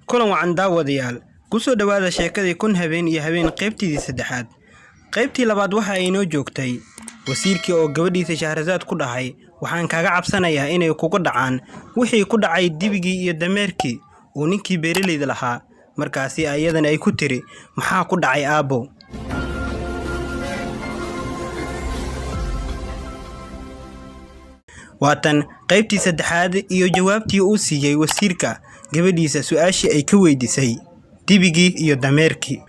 kulan wacan daawadayaal ku soo dhawaada sheekadii kun habeen iyo habeen qaybtii saddexaad. qaybtii labaad waxa ay noo joogtay wasiirkii oo gabadhiisa Shahrazad ku dhahay waxaan kaaga cabsanayaa inay kugu dhacaan wixii ku dhacay dibigii iyo dameerkii oo ninkii beeraleyda lahaa. markaasi ayadan ay ku tiri maxaa ku dhacay aabo. waatan qaybtii saddexaad iyo jawaabtii uu siiyay wasiirka gabadhiisa su'aashii ay ka weydiisay dibigii iyo dameerkii.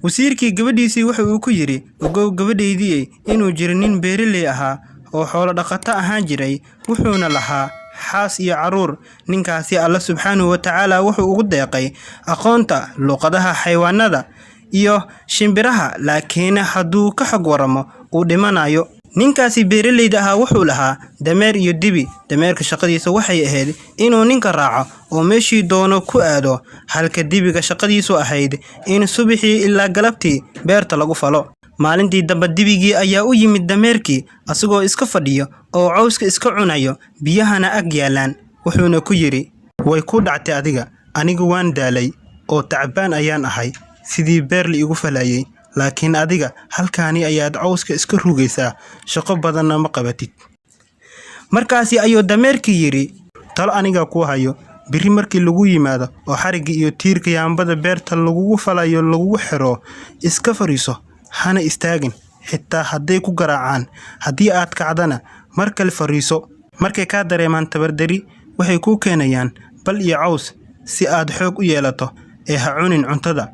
wasiirkii gabadhiisii wuxuu ku yiri ogow gabadhaydii inuu jiro nin beeraley ahaa oo xoolo dhaqato ahaan jiray wuxuuna lahaa xaas iyo caruur. ninkaasi alla subxaanahu wa tacaala wuxuu ugu deeqay aqoonta luqadaha xayawaanada iyo shimbiraha, laakiin hadduu ka xog waramo uu dhimanayo. ninkaasi beeraleyda ahaa wuxuu lahaa dameer iyo dibi. dameerka shaqadiisa waxay ahayd inuu ninka raaco oo meeshii doono ku aado, halka dibiga shaqadiisu ahayd in subaxii ilaa galabtii beerta lagu falo. maalintii dambe dibigii ayaa u yimid dameerkii asagoo iska fadhiyo oo cawska iska cunayo, biyahana ag yaalaan. wuxuuna ku yiri way ku dhactay adiga, anigu waan daalay oo tacbaan ayaan ahay sidii beer la igu falayay, laakiin adiga halkaani ayaad cawska iska rugaysaa, shaqo badanna ma qabatid. markaasi ayuu dameerkii yiri talo aniga ku hayo, biri markii lagu yimaado oo xariga iyo tiirka yaambada beerta lagugu falayo lagugu xiro, iska fariiso hana istaagin xitaa hadday ku garaacaan. haddii aad kacdana mar kale fariiso. markay ka dareemaan tabardari waxay ku keenayaan bal iyo caws si aad xoog u yeelato, ee ha cunin cuntada,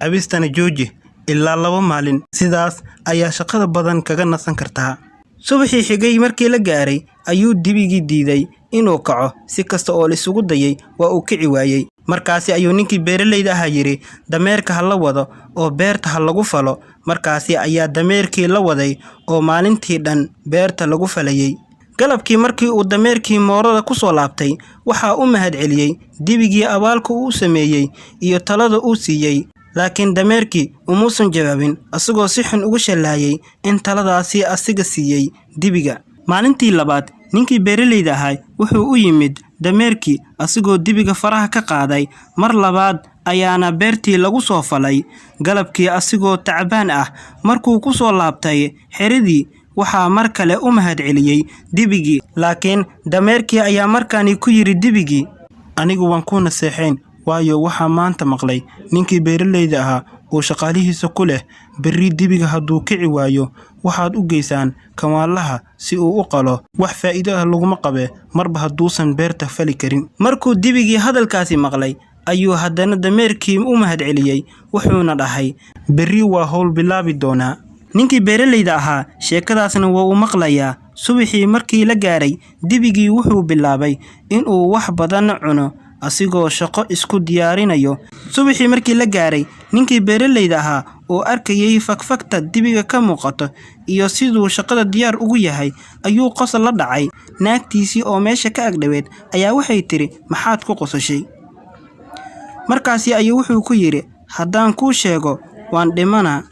cabistana jooji ilaa 2 maalin. sidaas ayaa shaqada badan kaga nasan kartaa. subaxii xigay markii la gaaray ayuu dibigii diiday inuu kaco, si kasta oo la isugu dayay waa uu kici waayay. markaasi ayuu ninkii beeraleyda ahaa yiri dameerka ha la wado oo beerta ha lagu falo. markaasi ayaa dameerkii la waday oo maalintii dhan beerta lagu falayay. galabkii markii uu dameerkii moorada ku soo laabtay waxaa u mahad celiyey dibigii abaalka uu sameeyey iyo talada uu siiyey, laakiin dameerkii umuusan jawaabin asagoo si xun ugu shallaayay in taladaasi asiga siiyey dibiga. maalintii labaad ninkii beeraleyda ahaa wuxuu u yimid dameerkii asagoo dibiga faraha ka qaaday. mar labaad ayaana beertii lagu soo falay. galabkii asigoo tacbaan ah markuu ku soo laabtay xeradii waxaa mar kale u mahad celiyey dibigii, laakiin dameerkii ayaa markaani ku yiri dibigii anigu waan ku naseexayn, waayo waxaa maanta maqlay ninkii beeraleyda ahaa oo shaqaalihiisa ku leh berri dibiga hadduu kici waayo waxaad u geysaan kawaalaha si uu u qalo. wax faa'iido ah laguma qabe marba hadduusan beerta fali karin. markuu dibigii hadalkaasi maqlay ayuu haddana dameerkii u mahad celiyey, wuxuuna dhahay berri waa howl bilaabi doonaa. ninkii beeraleyda ahaa sheekadaasna waa uu maqlayaa. subaxii markii la gaaray dibigii wuxuu bilaabay inuu wax badan cuno asigoo shaqo isku diyaarinayo. subaxii markii la gaaray ninkii beeraleyda ahaa oo arkayay fakfakta dibiga ka muuqato iyo siduu shaqada diyaar ugu yahay ayuu qosol la dhacay. naagtiisii oo meesha ka agdhaweed ayaa waxay tiri maxaad ku qosashay? markaasi ayuu wuxuu ku yiri haddaan kuu sheego waan dhimanaa.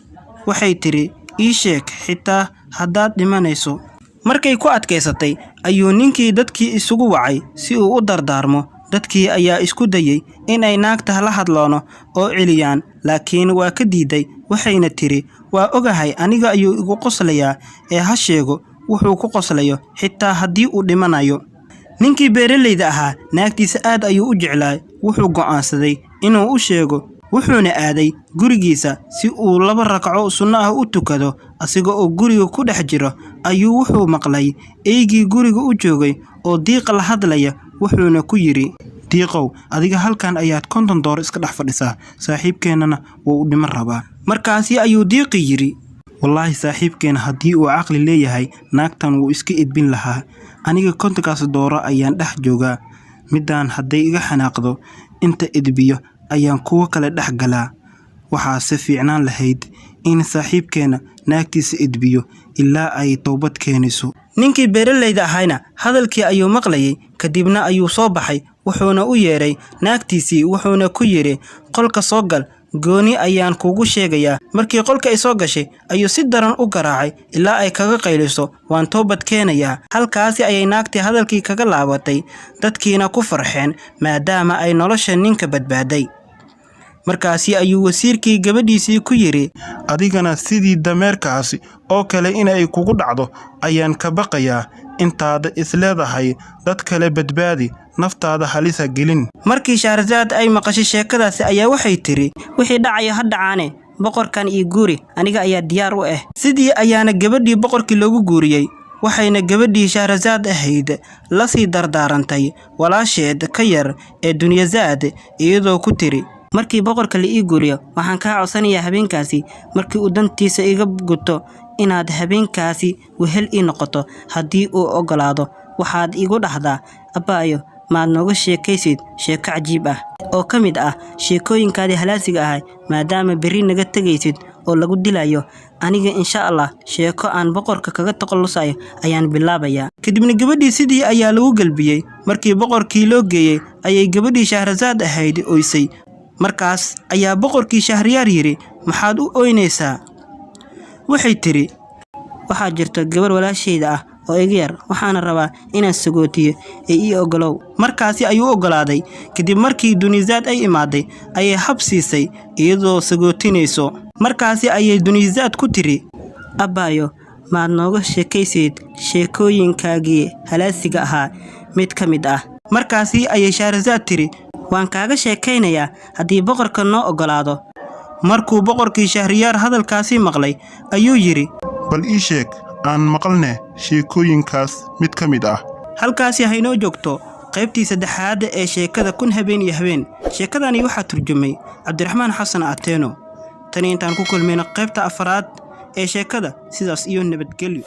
waxay tiri ii sheeg xitaa haddaad dhimanayso. markay ku adkaysatay ayuu ninkii dadkii isugu wacay si uu u dardaarmo. dadkii ayaa isku dayay inay naagta la hadloono oo celiyaan, laakiin waa ka diiday. waxayna tiri waa ogahay aniga ayuu igu qoslayaa, ee ha sheego wuxuu ku qoslayo xitaa haddii uu dhimanayo. ninkii beeraleyda ahaa naagtiisa aad ayuu u jeclaa. wuxuu go'aansaday inuu u sheego, wuxuuna aaday gurigiisa si uu 2 ragco sunno ah u tukado. asiga oo guriga ku dhex jiro ayuu wuxuu maqlay eygii guriga u joogay oo diiqa la hadlaya. wuxuuna ku yiri diiqow adiga halkan ayaad $50 iska dhex fadhisaa, saaxiibkeennana wuu u dhiman rabaa. markaasi ayuu diiqi yiri wallaahi saaxiibkeena haddii uu caqli leeyahay naagtan wuu iska edbin lahaa. aniga $50 ayaan dhex joogaa, midaan hadday iga xanaaqdo inta edbiyo ayaan kuwo kale dhex galaa. waxaase fiicnaan lahayd in saaxiibkeena naagtiisa edbiyo ilaa ay toobad keenayso. ninkii beeraleyda ahayna hadalkii ayuu maqlayay, kadibna ayuu soo baxay wuxuuna u yeeray naagtiisii wuxuuna ku yiri qolka soo gal, gooni ayaan kugu sheegayaa. Markii qolka ay soo gashay ayuu si daran u garaacay ilaa ay kaga qayliso, waan toobad keenayaa. Halkaasi ayay naagtii hadalkii kaga laabatay, dadkiina ku farxeen maadaama ay nolosha ninka badbaaday. Markaasi ayuu wasiirkii gabadhiisii ku yiri, adigana sidii dameerkaasi oo kale inay kugu dhacdo ayaan ka baqayaa. intaada isleedahay dad kale badbaadi, naftaada halisa gelin. Markii Shahrazad ay maqashay sheekadaasi ayaa waxay tiri, wixii dhacaya ha dhacaane, boqorkan iyo guuri aniga ayaa diyaar u ah. Sidii ayaana gabadhii boqorkii loogu guuriyay, waxayna gabadhii Shahrazad ahayd la sii dardaarantay walaasheed ka yar ee Dunyazad iyadoo ku tiri, markii boqorka la ii guuriyo waxaan ka codsanayaa habeenkaasi markii uu dantiisa iga guto inaad habeenkaasi wehel ii noqoto. haddii uu ogolaado waxaad igu dhahdaa, abbaayo maad nooga sheekaysid sheeko cajiib ah oo ka mid ah sheekooyinkaadii halaasiga ahay, maadaama berri naga tegaysid oo lagu dilayo. aniga insha Allah sheeko aan boqorka kaga taqallusayo ayaan bilaabayaa. Kadibna gabadhii sidii ayaa lagu galbiyey. Markii boqorkii loo geeyey ayay gabadhii Shahrazad ahayd oysay. Markaas ayaa boqorkii Shahriyaar yiri, maxaad u oynaysaa? Waxay tiri, waxaa jirta gabar walaashayda ah oo iga yar, waxaana rabaa inaan sagootiyo ee ii ogolow. Markaasi ayuu ogolaaday. Kadib markii Dunyazad ay imaaday ayay hab siisay iyadoo sagootinayso. Markaasi ayay Dunyazad ku tiri, abbaayo maad nooga sheekaysid sheekooyinkaagii halaasiga ahaa mid ka mid ah. Markaasi ayay Shahrazad tiri, waan kaaga sheekaynayaa haddii boqorka noo ogolaado. Markuu boqorkii Shahriyaar hadalkaasi maqlay ayuu yiri, bal ii sheeg aan maqalne sheekooyinkaas mid ka mid ah. halkaasi haynoo joogto qaybtii saddexaad ee sheekada Kun Habeen iyo Habeen. sheekadani waxaa turjumay Cabdiraxmaan Xasan Ateeno. tani intaan ku kulmayno qaybta afraad ee sheekada, sidaas iyo nabadgelyo.